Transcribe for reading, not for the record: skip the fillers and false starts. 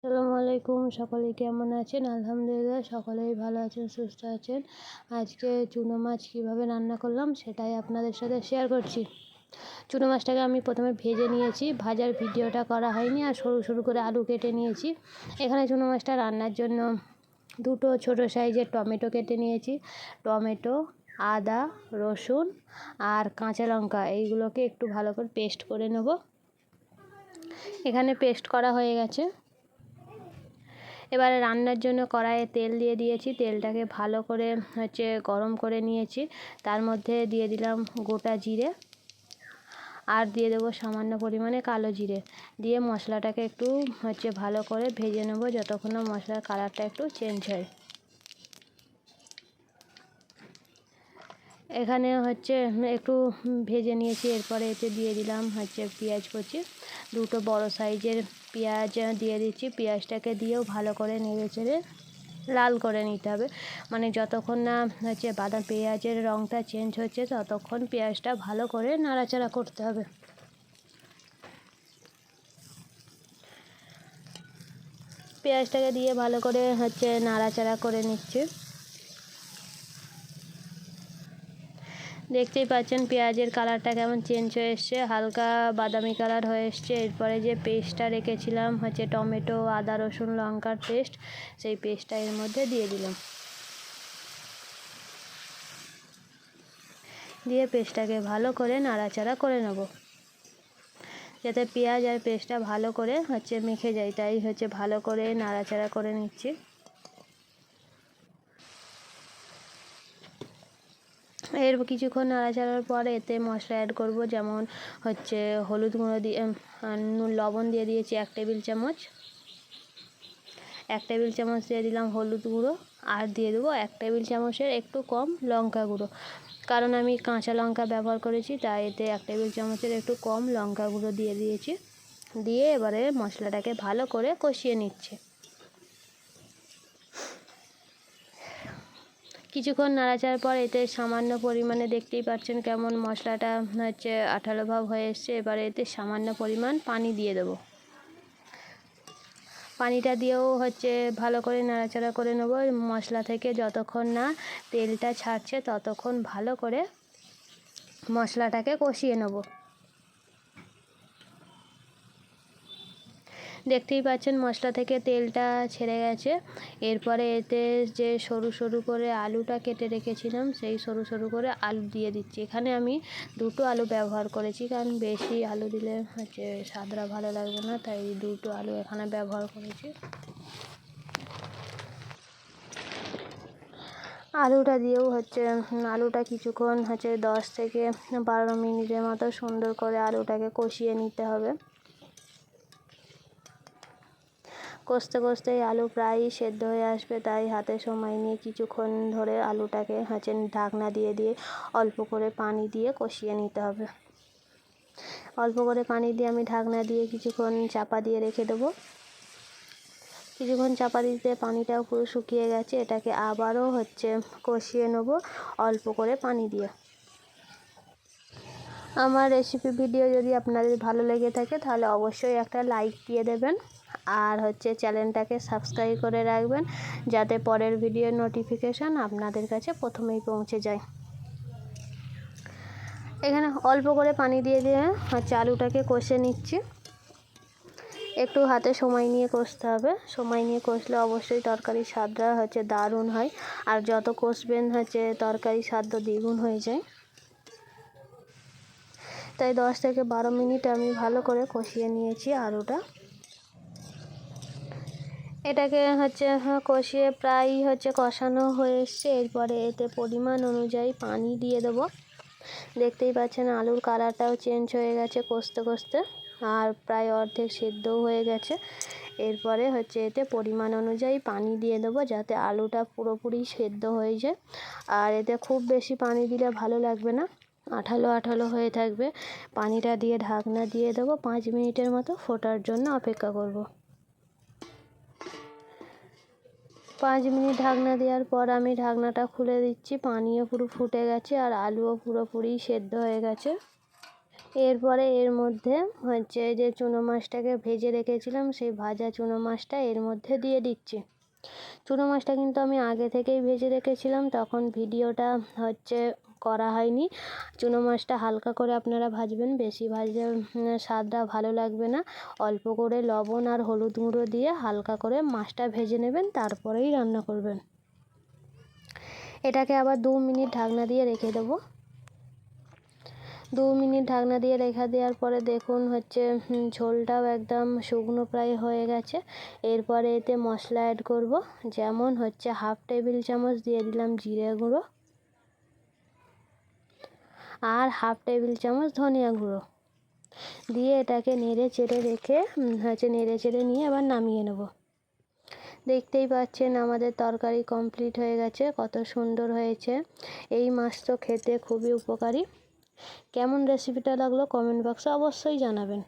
আসসালামু আলাইকুম। সকলে কেমন আছেন? আলহামদুলিল্লাহ সকলেই ভালো আছেন, সুস্থ আছেন। আজকে চুনো মাছ কীভাবে রান্না করলাম সেটাই আপনাদের সাথে শেয়ার করছি। চুনো মাছটাকে আমি প্রথমে ভেজে নিয়েছি, ভাজার ভিডিওটা করা হয়নি। আর সরু সরু করে আলু কেটে নিয়েছি। এখানে চুনো মাছটা রান্নার জন্য দুটো ছোট সাইজের টমেটো কেটে নিয়েছি। টমেটো, আদা, রসুন আর কাঁচা লঙ্কা এইগুলোকে একটু ভালো করে পেস্ট করে নেব। এখানে পেস্ট করা হয়ে গেছে। এবারে রান্নার জন্য কড়াইয়ে তেল দিয়ে দিয়েছি। তেলটাকে ভালো করে গরম করে নিয়েছি। তার মধ্যে দিয়ে দিলাম গোটা জিরে আর দিয়ে দেবো সামান্য পরিমাণে কালো জিরে। দিয়ে মশলাটাকে একটু ভালো করে ভেজে নেব যতক্ষণ না মশলার কালারটা একটু চেঞ্জ হয়। এখানে একটু ভেজে নিয়েছি। এরপরে এতে দিয়ে দিলাম পেঁয়াজ কুচি। দুটো বড় সাইজের পেঁয়াজ দিয়ে দিচ্ছি। পেঁয়াজটাকে দিয়েও ভালো করে নেড়ে চেড়ে লাল করে নিতে হবে। মানে যতক্ষণ না বাদাম পেঁয়াজের রঙটা চেঞ্জ হচ্ছে ততক্ষণ পেঁয়াজটা ভালো করে নাড়াচাড়া করতে হবে। পেঁয়াজটাকে দিয়ে ভালো করে নাড়াচাড়া করে নিচ্ছি। দেখতেই পাচ্ছেন পেঁয়াজের কালারটা কেমন চেঞ্জ হয়ে এসছে, হালকা বাদামি কালার হয়ে এসছে। এরপরে যে পেস্টটা রেখেছিলাম টমেটো, আদা, রসুন, লঙ্কার পেস্ট, সেই পেস্টটা এর মধ্যে দিয়ে দিলাম। দিয়ে পেস্টটাকে ভালো করে নাড়াচাড়া করে নেব যাতে পেঁয়াজ আর পেস্টটা ভালো করে মেখে যায়। তাই ভালো করে নাড়াচাড়া করে নিচ্ছি। এর কিছুক্ষণ নাড়াচাড়ার পরে এতে মশলা অ্যাড করব, যেমন হলুদ গুঁড়ো দিয়ে লবণ দিয়ে দিয়েছি 1 টেবিল চামচ। 1 টেবিল চামচ দিয়ে দিলাম হলুদ গুঁড়ো। আর দিয়ে দেবো 1 টেবিল চামচের একটু কম লঙ্কা গুঁড়ো, কারণ আমি কাঁচা লঙ্কা ব্যবহার করেছি তাই এতে 1 টেবিল চামচের একটু কম লঙ্কা গুঁড়ো দিয়ে দিয়েছি। দিয়ে এবারে মশলাটাকে ভালো করে কষিয়ে নিচ্ছে। কিছুক্ষণ নাড়াচাড়ার পর এতে সামান্য পরিমাণে দেখতেই পাচ্ছেন কেমন মশলাটা আঠালো ভাব হয়ে এসছে। এবারে এতে সামান্য পরিমাণ পানি দিয়ে দেবো। পানিটা দিয়েও ভালো করে নাড়াচাড়া করে নেব। মশলা থেকে যতক্ষণ না তেলটা ছাড়ছে ততক্ষণ ভালো করে মশলাটাকে কষিয়ে নেব। দেখতেই পাচ্ছেন মশলা থেকে তেলটা ছেড়ে গেছে। এরপরে এতে যে সরু সরু করে আলুটা কেটে রেখেছিলাম সেই সরু সরু করে আলু দিয়ে দিচ্ছি। এখানে আমি দুটো আলু ব্যবহার করেছি, কারণ বেশি আলু দিলে স্বাদটা ভালো লাগবে না, তাই দুটো আলু এখানে ব্যবহার করেছি। আলুটা দিয়েও আলুটা কিছুক্ষণ 10 থেকে 12 মিনিটের মতো সুন্দর করে আলুটাকে কষিয়ে নিতে হবে। কষতে কষতে আলু প্রায় সেদ্ধ হয়ে আসবে, তাই হাতে সময় নিয়ে কিছুক্ষণ ধরে আলুটাকে ঢাকনা দিয়ে দিয়ে অল্প করে পানি দিয়ে কষিয়ে নিতে হবে। অল্প করে পানি দিয়ে আমি ঢাকনা দিয়ে কিছুক্ষণ চাপা দিয়ে রেখে দেবো। কিছুক্ষণ চাপা দিতে পানিটাও পুরো শুকিয়ে গেছে। এটাকে আবারও কষিয়ে নেব অল্প করে পানি দিয়ে। আমার রেসিপি ভিডিও যদি আপনাদের ভালো লেগে থাকে তাহলে অবশ্যই একটা লাইক দিয়ে দেবেন। আর চ্যানেলটাকে সাবস্ক্রাইব করে রাখবেন, যাতে পরের ভিডিওর নোটিফিকেশান আপনাদের কাছে প্রথমেই পৌঁছে যায়। এখানে অল্প করে পানি দিয়ে দিয়ে আলুটাকে কষে নিচ্ছি। একটু হাতে সময় নিয়ে কষতে হবে। সময় নিয়ে কষলে অবশ্যই তরকারির স্বাদটা দারুণ হয়। আর যত কষবেন তরকারির স্বাদ দ্বিগুণ হয়ে যায়। তাই 10 থেকে 12 মিনিট আমি ভালো করে কষিয়ে নিয়েছি আলুটা। এটাকে কষিয়ে প্রায় কষানো হয়ে এসছে। এরপরে এতে পরিমাণ অনুযায়ী পানি দিয়ে দেবো। দেখতেই পাচ্ছেন আলুর কালারটাও চেঞ্জ হয়ে গেছে কষতে কষতে, আর প্রায় অর্ধেক সেদ্ধও হয়ে গেছে। এরপরে এতে পরিমাণ অনুযায়ী পানি দিয়ে দেবো, যাতে আলুটা পুরোপুরি সেদ্ধ হয়ে যায়। আর এতে খুব বেশি পানি দিলে ভালো লাগবে না, আঠালো আঠালো হয়ে থাকবে। পানিটা দিয়ে ঢাকনা দিয়ে দেবো। 5 মিনিটের মতো ফোটার জন্য অপেক্ষা করব। 5 মিনিট ঢাকনা দেওয়ার পর আমি ঢাকনাটা খুলে দিচ্ছি। পানিও পুরো ফুটে গেছে আর আলুও পুরোপুরি সেদ্ধ হয়ে গেছে। এরপরে এর মধ্যে হচ্ছে যে চুনো মাছটাকে ভেজে রেখেছিলাম, সেই ভাজা চুনো মাছটা এর মধ্যে দিয়ে দিচ্ছি। চুনো মাছটা কিন্তু আমি আগে থেকেই ভেজে রেখেছিলাম, তখন ভিডিওটা হচ্ছে করা হয়নি। চুনো মাছটা হালকা করে আপনারা ভাজবেন, বেশি ভাজলে স্বাদটা ভালো লাগবে না। অল্প করে লবণ আর হলুদ গুঁড়ো দিয়ে হালকা করে মাছটা ভেজে নেবেন, তারপরেই রান্না করবেন। এটাকে আবার 2 মিনিট ঢাকনা দিয়ে রেখে দেবো। 2 মিনিট ঢাকনা দিয়ে রেখে দেওয়ার পরে দেখুন হচ্ছে ঝোলটাও একদম শুকনো প্রায় হয়ে গেছে। এরপরে এতে মশলা অ্যাড করব, যেমন হচ্ছে 1/2 টেবিল চামচ দিয়ে দিলাম জিরে গুঁড়ো আর 1/2 টেবিল চামচ ধনিয়া গুঁড়ো দিয়ে এটাকে নেড়ে চেড়ে রেখে নেড়ে চেড়ে নিয়ে আবার নামিয়ে নেব। দেখতেই পাচ্ছেন আমাদের তরকারি কমপ্লিট হয়ে গেছে, কত সুন্দর হয়েছে। এই মাছ তো খেতে খুবই উপকারী। কেমন রেসিপিটা লাগলো কমেন্ট বক্সে অবশ্যই জানাবেন।